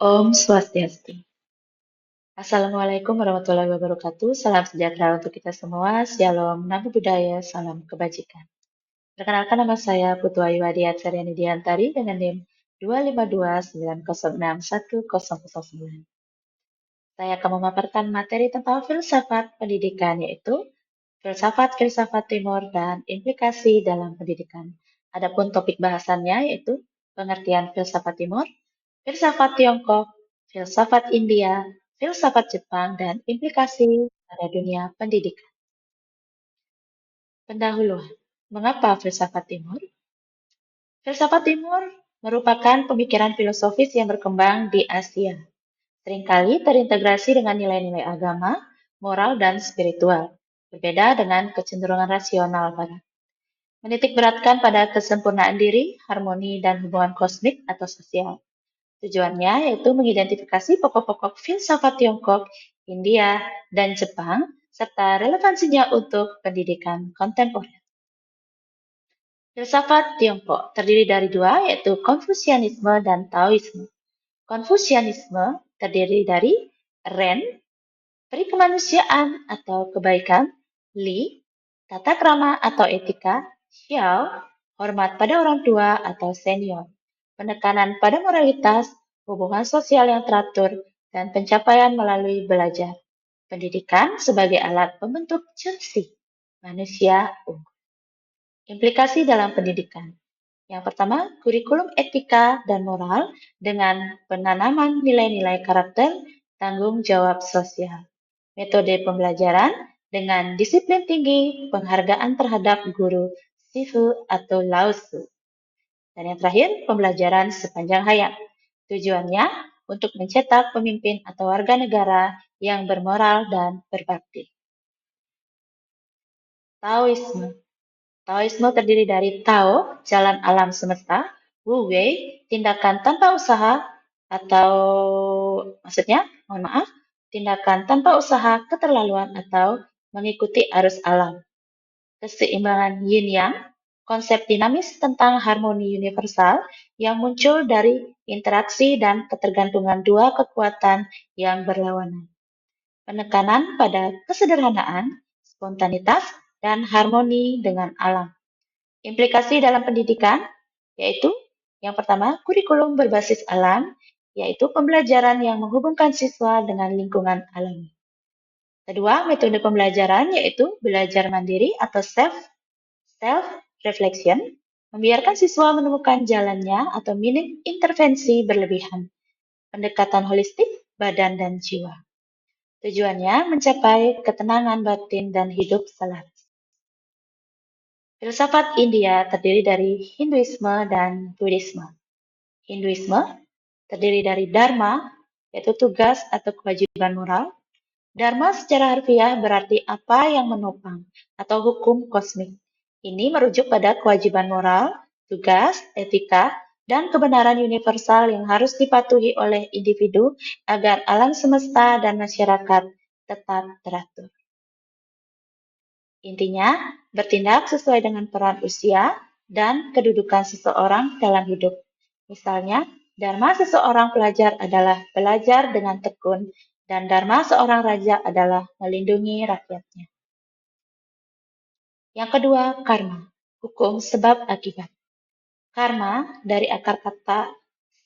Om Swastiastu. Assalamualaikum warahmatullahi wabarakatuh. Salam sejahtera untuk kita semua. Shalom, Namo Buddhaya, salam kebajikan. Perkenalkan nama saya Putu Ayu Atsariani Diantari dengan NIM 25290610009. Saya akan memaparkan materi tentang filsafat pendidikan yaitu filsafat-filsafat Timur dan implikasi dalam pendidikan. Adapun topik bahasannya yaitu pengertian filsafat Timur, filsafat Tiongkok, filsafat India, filsafat Jepang, dan implikasi pada dunia pendidikan. Pendahuluan, mengapa filsafat Timur? Filsafat Timur merupakan pemikiran filosofis yang berkembang di Asia. Seringkali terintegrasi dengan nilai-nilai agama, moral, dan spiritual. Berbeda dengan kecenderungan rasional Barat. Menitik beratkan pada kesempurnaan diri, harmoni, dan hubungan kosmik atau sosial. Tujuannya yaitu mengidentifikasi pokok-pokok filsafat Tiongkok, India, dan Jepang, serta relevansinya untuk pendidikan kontemporer. Filsafat Tiongkok terdiri dari dua, yaitu Konfusianisme dan Taoisme. Konfusianisme terdiri dari Ren, peri kemanusiaan atau kebaikan, Li, tata krama atau etika, Xiao, hormat pada orang tua atau senior, penekanan pada moralitas, hubungan sosial yang teratur, dan pencapaian melalui belajar. Pendidikan sebagai alat pembentuk Chunxi, manusia unggul. Implikasi dalam pendidikan. Yang pertama, kurikulum etika dan moral dengan penanaman nilai-nilai karakter, tanggung jawab sosial. Metode pembelajaran dengan disiplin tinggi, penghargaan terhadap guru, Sifu atau Lao Tzu. Dan yang terakhir, pembelajaran sepanjang hayat. Tujuannya untuk mencetak pemimpin atau warga negara yang bermoral dan berbakti. Taoisme. Taoisme terdiri dari Tao, jalan alam semesta, Wu Wei, tindakan tanpa usaha, atau maksudnya, mohon maaf, tindakan tanpa usaha, keterlaluan, atau mengikuti arus alam. Keseimbangan Yin Yang, konsep dinamis tentang harmoni universal yang muncul dari interaksi dan ketergantungan dua kekuatan yang berlawanan. Penekanan pada kesederhanaan, spontanitas, dan harmoni dengan alam. Implikasi dalam pendidikan, yaitu yang pertama, kurikulum berbasis alam, yaitu pembelajaran yang menghubungkan siswa dengan lingkungan alami. Kedua, metode pembelajaran, yaitu belajar mandiri atau self-reflection, membiarkan siswa menemukan jalannya atau minim intervensi berlebihan. Pendekatan holistik, badan dan jiwa. Tujuannya mencapai ketenangan batin dan hidup selaras. Filsafat India terdiri dari Hinduisme dan Buddhisme. Hinduisme terdiri dari Dharma, yaitu tugas atau kewajiban moral. Dharma secara harfiah berarti apa yang menopang atau hukum kosmik. Ini merujuk pada kewajiban moral, tugas, etika, dan kebenaran universal yang harus dipatuhi oleh individu agar alam semesta dan masyarakat tetap teratur. Intinya, bertindak sesuai dengan peran usia dan kedudukan seseorang dalam hidup. Misalnya, dharma seseorang pelajar adalah belajar dengan tekun, dan dharma seorang raja adalah melindungi rakyatnya. Yang kedua, karma, hukum sebab akibat. Karma dari akar kata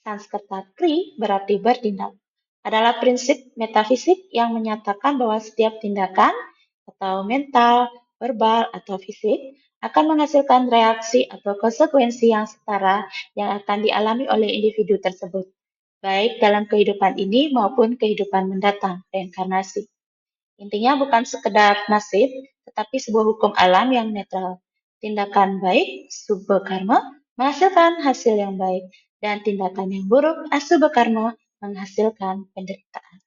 Sanskerta kri berarti bertindak, adalah prinsip metafisik yang menyatakan bahwa setiap tindakan atau mental, verbal, atau fisik akan menghasilkan reaksi atau konsekuensi yang setara yang akan dialami oleh individu tersebut, baik dalam kehidupan ini maupun kehidupan mendatang, reinkarnasi. Intinya bukan sekedar nasib, tetapi sebuah hukum alam yang netral. Tindakan baik, subha karma, menghasilkan hasil yang baik, dan tindakan yang buruk, asubha karma, menghasilkan penderitaan.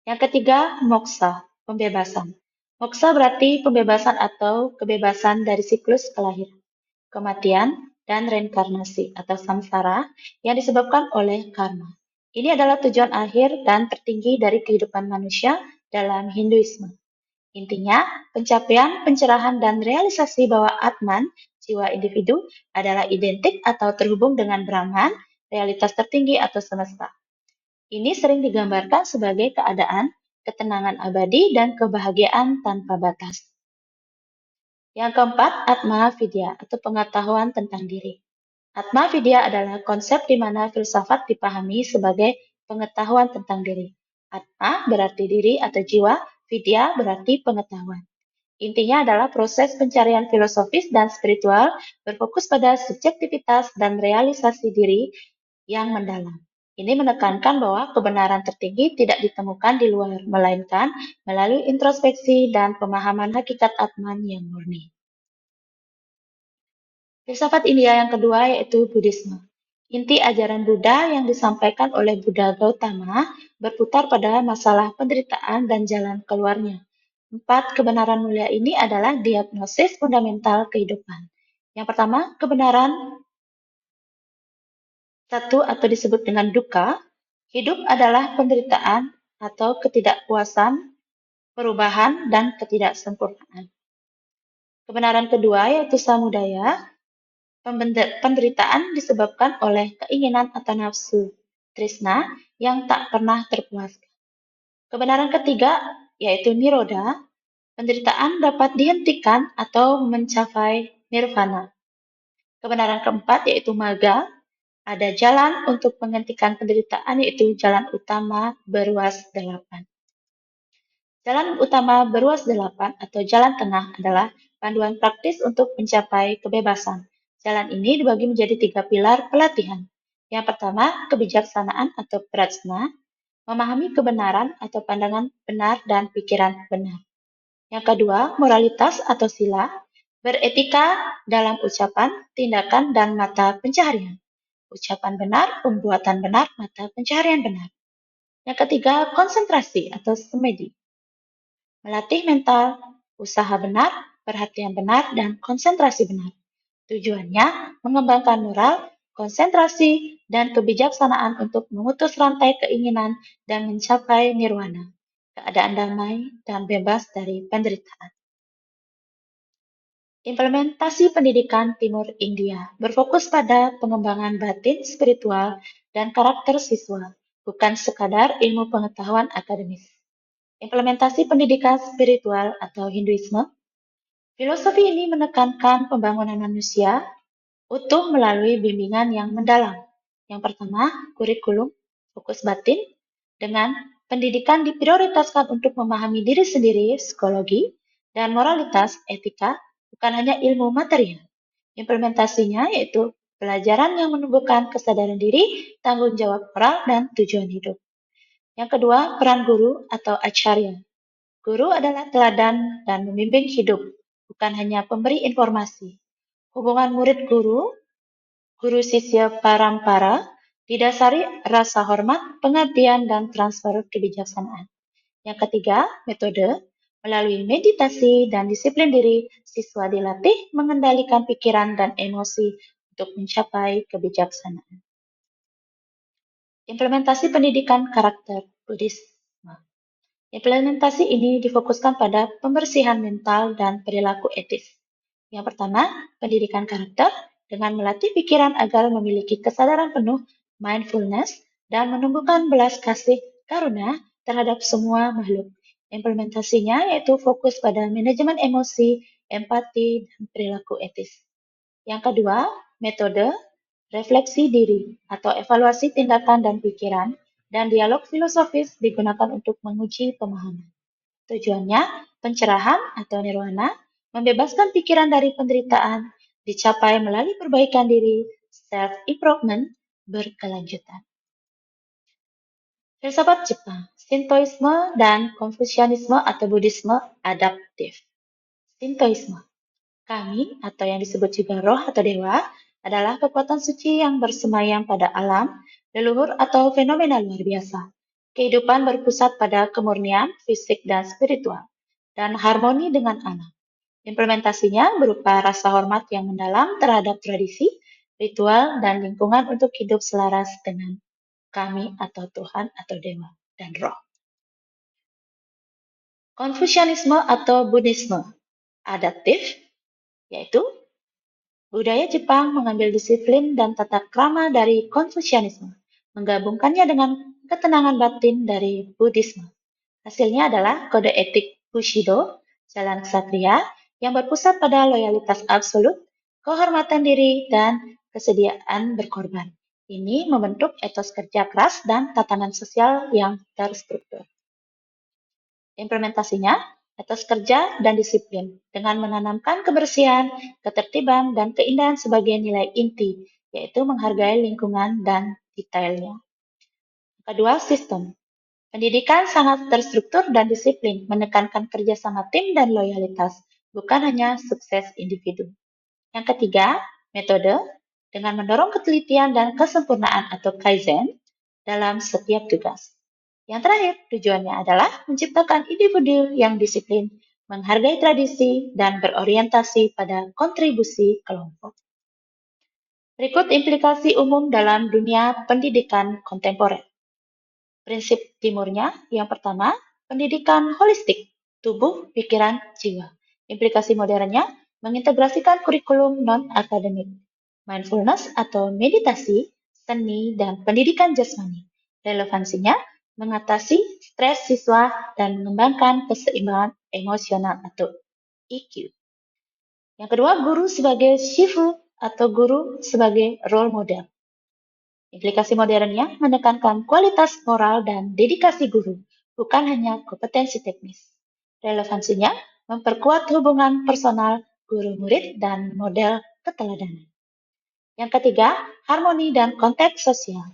Yang ketiga, moksa, pembebasan. Moksa berarti pembebasan atau kebebasan dari siklus kelahiran, kematian, dan reinkarnasi atau samsara yang disebabkan oleh karma. Ini adalah tujuan akhir dan tertinggi dari kehidupan manusia dalam Hinduisme. Intinya, pencapaian, pencerahan, dan realisasi bahwa Atman, jiwa individu, adalah identik atau terhubung dengan Brahman, realitas tertinggi atau semesta. Ini sering digambarkan sebagai keadaan, ketenangan abadi, dan kebahagiaan tanpa batas. Yang keempat, Atma Vidya atau pengetahuan tentang diri. Atma Vidya adalah konsep di mana filsafat dipahami sebagai pengetahuan tentang diri. Atma berarti diri atau jiwa, Vidya berarti pengetahuan. Intinya adalah proses pencarian filosofis dan spiritual berfokus pada subjektivitas dan realisasi diri yang mendalam. Ini menekankan bahwa kebenaran tertinggi tidak ditemukan di luar, melainkan melalui introspeksi dan pemahaman hakikat Atman yang murni. Filsafat India yang kedua yaitu Buddhisme. Inti ajaran Buddha yang disampaikan oleh Buddha Gautama berputar pada masalah penderitaan dan jalan keluarnya. 4 kebenaran mulia ini adalah diagnosis fundamental kehidupan. Yang pertama, kebenaran satu atau disebut dengan dukkha, hidup adalah penderitaan atau ketidakpuasan, perubahan, dan ketidaksempurnaan. Kebenaran kedua yaitu samudaya, penderitaan disebabkan oleh keinginan atau nafsu, tresna, yang tak pernah terpuaskan. Kebenaran ketiga yaitu nirodha, penderitaan dapat dihentikan atau mencapai nirvana. Kebenaran keempat yaitu magga, ada jalan untuk menghentikan penderitaan yaitu jalan utama beruas 8. Jalan utama beruas 8 atau jalan tengah adalah panduan praktis untuk mencapai kebebasan. Jalan ini dibagi menjadi 3 pilar pelatihan. Yang pertama, kebijaksanaan atau prajna, memahami kebenaran atau pandangan benar dan pikiran benar. Yang kedua, moralitas atau sila, beretika dalam ucapan, tindakan, dan mata pencaharian. Ucapan benar, pembuatan benar, mata pencaharian benar. Yang ketiga, konsentrasi atau semedi. Melatih mental, usaha benar, perhatian benar, dan konsentrasi benar. Tujuannya mengembangkan moral, konsentrasi, dan kebijaksanaan untuk memutus rantai keinginan dan mencapai nirwana, keadaan damai dan bebas dari penderitaan. Implementasi pendidikan Timur India berfokus pada pengembangan batin, spiritual, dan karakter siswa, bukan sekadar ilmu pengetahuan akademis. Implementasi pendidikan spiritual atau Hinduisme. Filosofi ini menekankan pembangunan manusia utuh melalui bimbingan yang mendalam. Yang pertama, kurikulum, fokus batin, dengan pendidikan diprioritaskan untuk memahami diri sendiri, psikologi, dan moralitas, etika, bukan hanya ilmu material. Implementasinya yaitu pelajaran yang menumbuhkan kesadaran diri, tanggung jawab moral, dan tujuan hidup. Yang kedua, peran guru atau acharya. Guru adalah teladan dan membimbing hidup, bukan hanya pemberi informasi. Hubungan murid-guru, guru sisya parampara, didasari rasa hormat, pengabdian, dan transfer kebijaksanaan. Yang ketiga, metode. Melalui meditasi dan disiplin diri, siswa dilatih mengendalikan pikiran dan emosi untuk mencapai kebijaksanaan. Implementasi pendidikan karakter Buddhisme. Implementasi ini difokuskan pada pembersihan mental dan perilaku etis. Yang pertama, pendidikan karakter dengan melatih pikiran agar memiliki kesadaran penuh, mindfulness, dan menumbuhkan belas kasih karuna terhadap semua makhluk. Implementasinya yaitu fokus pada manajemen emosi, empati, dan perilaku etis. Yang kedua, metode refleksi diri atau evaluasi tindakan dan pikiran dan dialog filosofis digunakan untuk menguji pemahaman. Tujuannya, pencerahan atau nirwana, membebaskan pikiran dari penderitaan, dicapai melalui perbaikan diri, self-improvement, berkelanjutan. Filsafat Jepang, Shintoisme dan Konfusianisme atau Buddhisme adaptif. Shintoisme, kami atau yang disebut juga roh atau dewa adalah kekuatan suci yang bersemayam pada alam, leluhur atau fenomena luar biasa. Kehidupan berpusat pada kemurnian, fisik, dan spiritual, dan harmoni dengan alam. Implementasinya berupa rasa hormat yang mendalam terhadap tradisi, ritual, dan lingkungan untuk hidup selaras dengan kami atau Tuhan atau Dewa dan Roh. Konfusianisme atau Buddhisme adaptif, yaitu budaya Jepang mengambil disiplin dan tata krama dari Konfusianisme, menggabungkannya dengan ketenangan batin dari Buddhisme. Hasilnya adalah kode etik Bushido, jalan ksatria, yang berpusat pada loyalitas absolut, kehormatan diri, dan kesediaan berkorban. Ini membentuk etos kerja keras dan tatanan sosial yang terstruktur. Implementasinya, etos kerja dan disiplin dengan menanamkan kebersihan, ketertiban, dan keindahan sebagai nilai inti, yaitu menghargai lingkungan dan detailnya. Kedua, sistem. Pendidikan sangat terstruktur dan disiplin, menekankan kerjasama tim dan loyalitas, bukan hanya sukses individu. Yang ketiga, metode dengan mendorong ketelitian dan kesempurnaan atau kaizen dalam setiap tugas. Yang terakhir, tujuannya adalah menciptakan individu yang disiplin, menghargai tradisi, dan berorientasi pada kontribusi kelompok. Berikut implikasi umum dalam dunia pendidikan kontemporer. Prinsip timurnya, yang pertama, pendidikan holistik, tubuh, pikiran, jiwa. Implikasi modernnya, mengintegrasikan kurikulum non-akademik, mindfulness atau meditasi, seni, dan pendidikan jasmani. Relevansinya, mengatasi stres siswa dan mengembangkan keseimbangan emosional atau EQ. Yang kedua, guru sebagai shifu atau guru sebagai role model. Implikasi modernnya menekankan kualitas moral dan dedikasi guru, bukan hanya kompetensi teknis. Relevansinya memperkuat hubungan personal guru-murid dan model keteladanan. Yang ketiga, harmoni dan konteks sosial.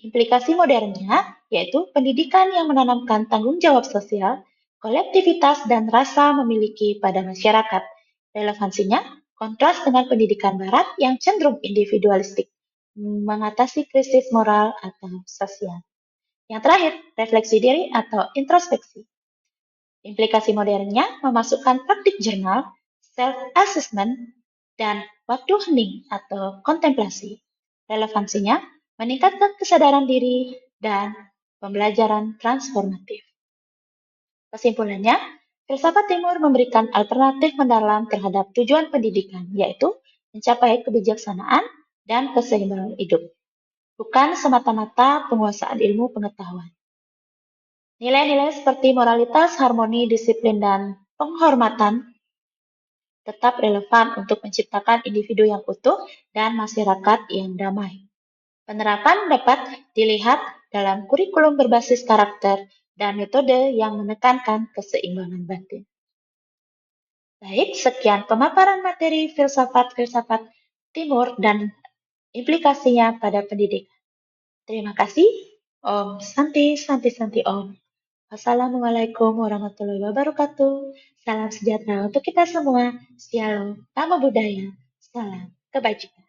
Implikasi modernnya yaitu pendidikan yang menanamkan tanggung jawab sosial, kolektivitas, dan rasa memiliki pada masyarakat. Relevansinya kontras dengan pendidikan barat yang cenderung individualistik, mengatasi krisis moral atau sosial. Yang terakhir, refleksi diri atau introspeksi. Implikasi modernnya memasukkan praktik jurnal, self-assessment, dan waktu hening atau kontemplasi. Relevansinya meningkatkan kesadaran diri dan pembelajaran transformatif. Kesimpulannya, filsafat timur memberikan alternatif mendalam terhadap tujuan pendidikan, yaitu mencapai kebijaksanaan dan keseimbangan hidup, bukan semata-mata penguasaan ilmu pengetahuan. Nilai-nilai seperti moralitas, harmoni, disiplin, dan penghormatan tetap relevan untuk menciptakan individu yang utuh dan masyarakat yang damai. Penerapan dapat dilihat dalam kurikulum berbasis karakter dan metode yang menekankan keseimbangan batin. Baik, sekian pemaparan materi filsafat-filsafat timur dan implikasinya pada pendidikan. Terima kasih. Om Santi Santi Santi Om. Wassalamualaikum warahmatullahi wabarakatuh. Salam sejahtera untuk kita semua. Shalom, Namo Buddhaya. Salam kebajikan.